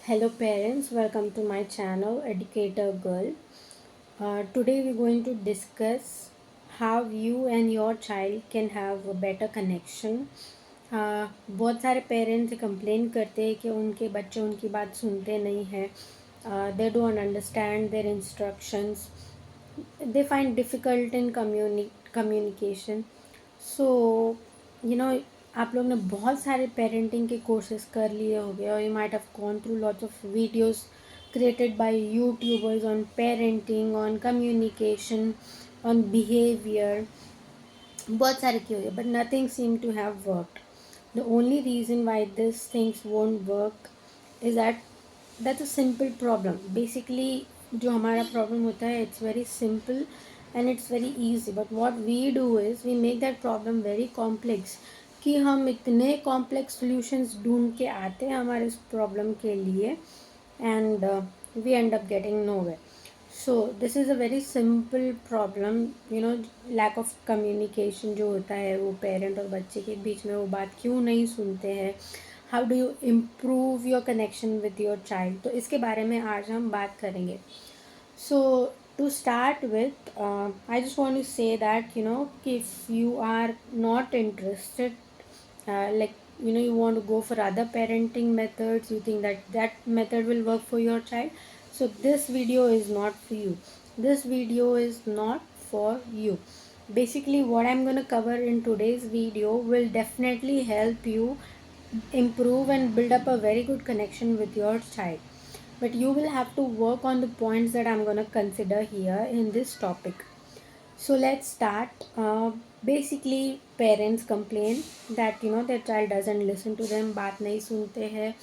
Hello parents, welcome to my channel Educator Girl. Today we're going to discuss how you and your child can have a better connection. बहुत सारे parents complain करते हैं कि उनके बच्चे उनकी बात सुनते नहीं हैं. They don't understand their instructions. They find difficult in communication. So you know, आप लोग ने बहुत सारे पेरेंटिंग के कोर्सेज कर लिए होंगे और you might have gone through lots of videos created by YouTubers on parenting, on communication, on behavior. बहुत सारे किए हुए but nothing seem to have worked. The only reason why these things won't work is that that's a simple problem. Basically जो हमारा problem होता है it's very simple and it's very easy, but what we do is we make that problem very complex कि हम इतने complex solutions ढूंढ के आते हैं हमारे इस problem के लिए and we end up getting nowhere. So this is a very simple problem, lack of communication जो होता है वो पेरेंट और बच्चे के बीच में, वो बात क्यों नहीं सुनते हैं. How do you improve your connection with your child, तो इसके बारे में आज हम बात करेंगे. So to start with, I just want to say that if you are not interested, like you want to go for other parenting methods, you think that that method will work for your child, so this video is not for you. This video is not for you. Basically what I'm going to cover in today's video will definitely help you improve and build up a very good connection with your child, but you will have to work on the points that I'm going to consider here in this topic. So let's start. Basically parents complain that their child doesn't listen to them, बात नहीं सुनते हैं,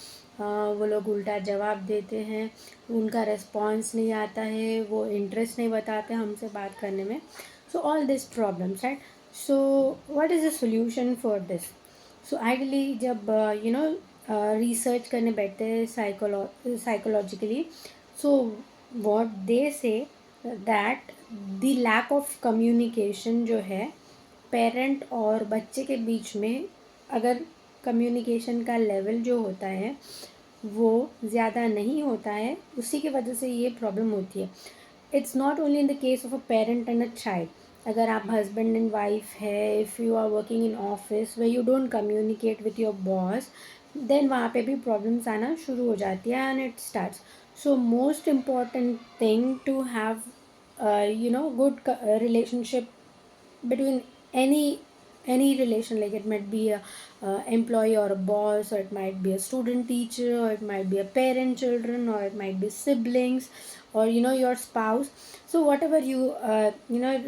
वो लोग उल्टा जवाब देते हैं, उनका रिस्पॉन्स नहीं आता है, वो इंटरेस्ट नहीं बताते हमसे बात करने में. So all this problems, right. So what is the solution for this. So ideally जब रिसर्च करने बैठते हैं psychologically, so what they say that the lack of communication जो है पेरेंट और बच्चे के बीच में, अगर कम्युनिकेशन का लेवल जो होता है वो ज़्यादा नहीं होता है, उसी की वजह से ये प्रॉब्लम होती है. It's not only in the case of a parent and a child. अगर आप हस्बैंड एंड वाइफ है, if you are working in office way you don't communicate with your boss, then वहाँ पे भी प्रॉब्लम्स आना शुरू हो जाती है and it starts. So most important thing to have good relationship between any relation, like it might be a employee or a boss, or it might be a student teacher, or it might be a parent children, or it might be siblings, or your spouse. So whatever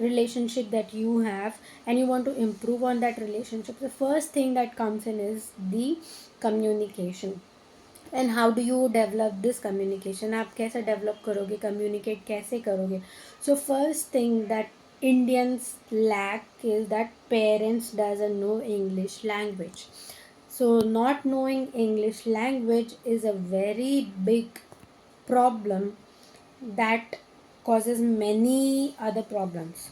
relationship that you have and you want to improve on that relationship, the first thing that comes in is the communication. And how do you develop this communication, आप कैसे develop करोगे, communicate कैसे करोगे. So first thing that Indians lack is that parents doesn't know English language. So not knowing English language is a very big problem that causes many other problems.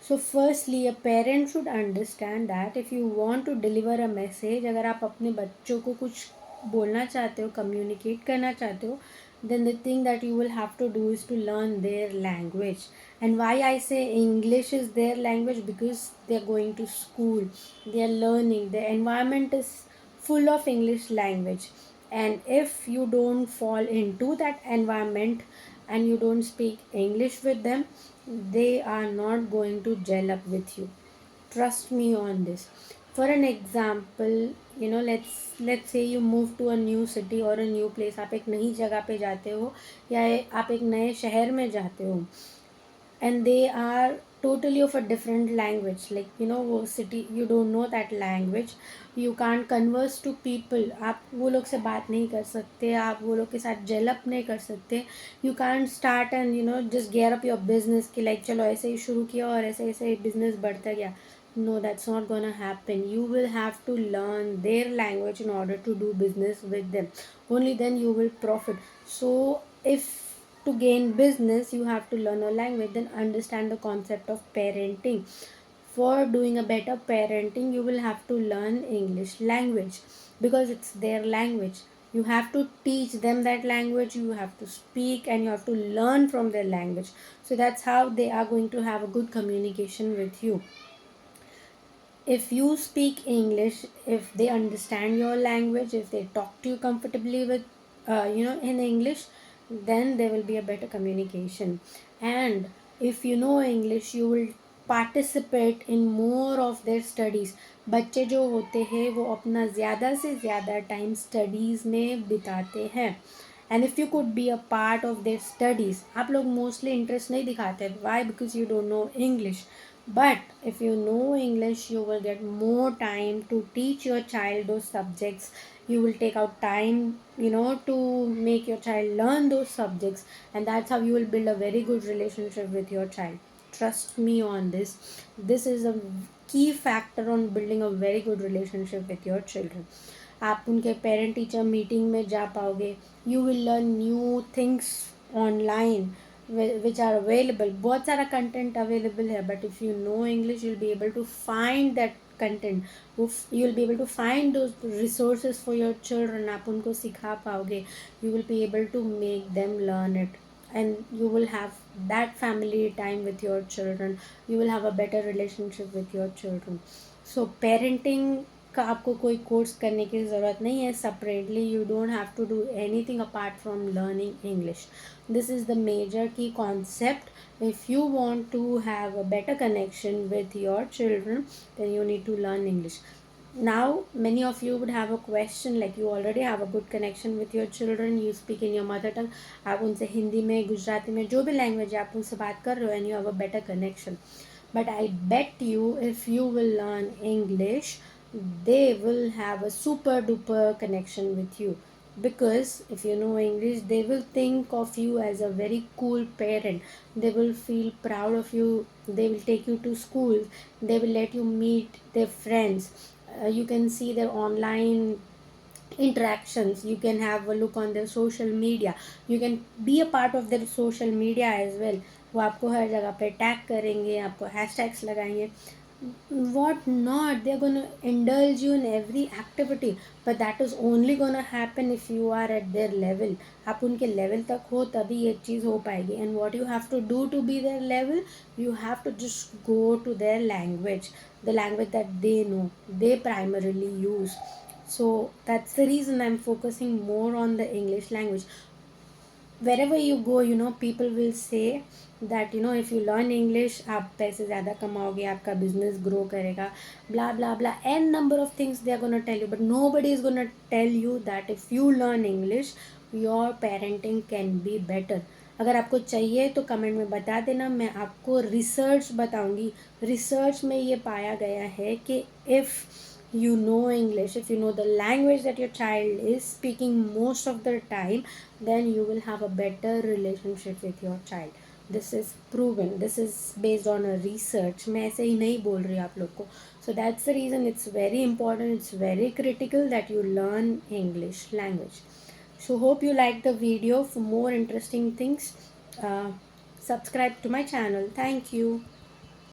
So firstly a parent should understand that if you want to deliver a message, अगर आप अपने बच्चों को कुछ बोलना चाहते हो, communicate करना चाहते हो, then the thing that you will have to do is to learn their language. And why I say English is their language, because they are going to school, they are learning, the environment is full of English language. And if you don't fall into that environment and you don't speak English with them, they are not going to gel up with you. Trust me on this. For an example, let's say you move to a new city or a new place. आप एक नई जगह पे जाते हो या आप एक नए शहर में जाते हो, and they are totally of a different language, like वो city, you don't know that language, you can't converse to people, आप वो लोग से बात नहीं कर सकते, आप वो लोग के साथ जेलअप नहीं कर सकते. you can't start and just gear up your business कि like चलो ऐसे ही शुरू किया और ऐसे ऐसे बिजनेस बढ़ता गया. No, that's not gonna happen. You will have to learn their language in order to do business with them. Only then you will profit. So if to gain business you have to learn a language, then understand the concept of parenting. For doing a better parenting you will have to learn English language because it's their language. You have to teach them that language, you have to speak, and you have to learn from their language. So that's how they are going to have a good communication with you. If you speak English, if they understand your language, if they talk to you comfortably with, in English, then there will be a better communication. And if you know English, you will participate in more of their studies. बच्चे जो होते हैं वो अपना ज़्यादा से ज़्यादा time studies में बिताते हैं. And if you could be a part of their studies, आप लोग मोस्टली इंटरेस्ट नहीं दिखाते. Why? Because you don't know English. But if you know English, you will get more time to teach your child those subjects. You will take out time, to make your child learn those subjects, and that's how you will build a very good relationship with your child. Trust me on this. This is a key factor on building a very good relationship with your children. आप उनके parent teacher meeting में जा पाओगे. You will learn new things online which are available. बहुत सारा content available है, but if you know English you will be able to find that content. You will be able to find those resources for your children. आप उनको सिखा पाओगे. You will be able to make them learn it, and you will have that family time with your children. You will have a better relationship with your children. So parenting का आपको कोई course करने की ज़रूरत नहीं है separately. You don't have to do anything apart from learning English. This is the major key concept. If you want to have a better connection with your children, then you need to learn English. Now many of you would have a question, like you already have a good connection with your children, you speak in your mother tongue. आप उनसे हिंदी में, गुजराती में, जो भी language है आप उनसे बात कर रहे हो, and you have a better connection. But I bet you, if you will learn English, they will have a super duper connection with you. Because if you know English, they will think of you as a very cool parent. They will feel proud of you. They will take you to school. They will let you meet their friends. You can see their online interactions. You can have a look on their social media. You can be a part of their social media as well. वो आपको हर जगह पे tag करेंगे, आपको hashtags लगाएंगे, what not. They're going to indulge you in every activity, but that is only going to happen if you are at their level. आप उनके level तक हो तभी ये चीज़ हो पाएगी. And what you have to do to be their level, you have to just go to their language, the language that they know, they primarily use. So that's the reason I'm focusing more on the English language. Wherever you go, people will say that, if you learn English, आप पैसे ज़्यादा कमाओगे, आपका business grow करेगा, blah blah blah, n number of things they are going to tell you. But nobody is going to tell you that if you learn English, your parenting can be better. अगर आपको चाहिए तो comment में बता देना, मैं आपको research बताऊंगी. रिसर्च में ये पाया गया है कि if you know English, if you know the language that your child is speaking most of the time, then you will have a better relationship with your child. This is proven. This is based on a research. मैं ऐसे ही नहीं बोल रही आप लोग को. So that's the reason it's very important, it's very critical that you learn English language. So hope you liked the video. For more interesting things, subscribe to my channel. Thank you.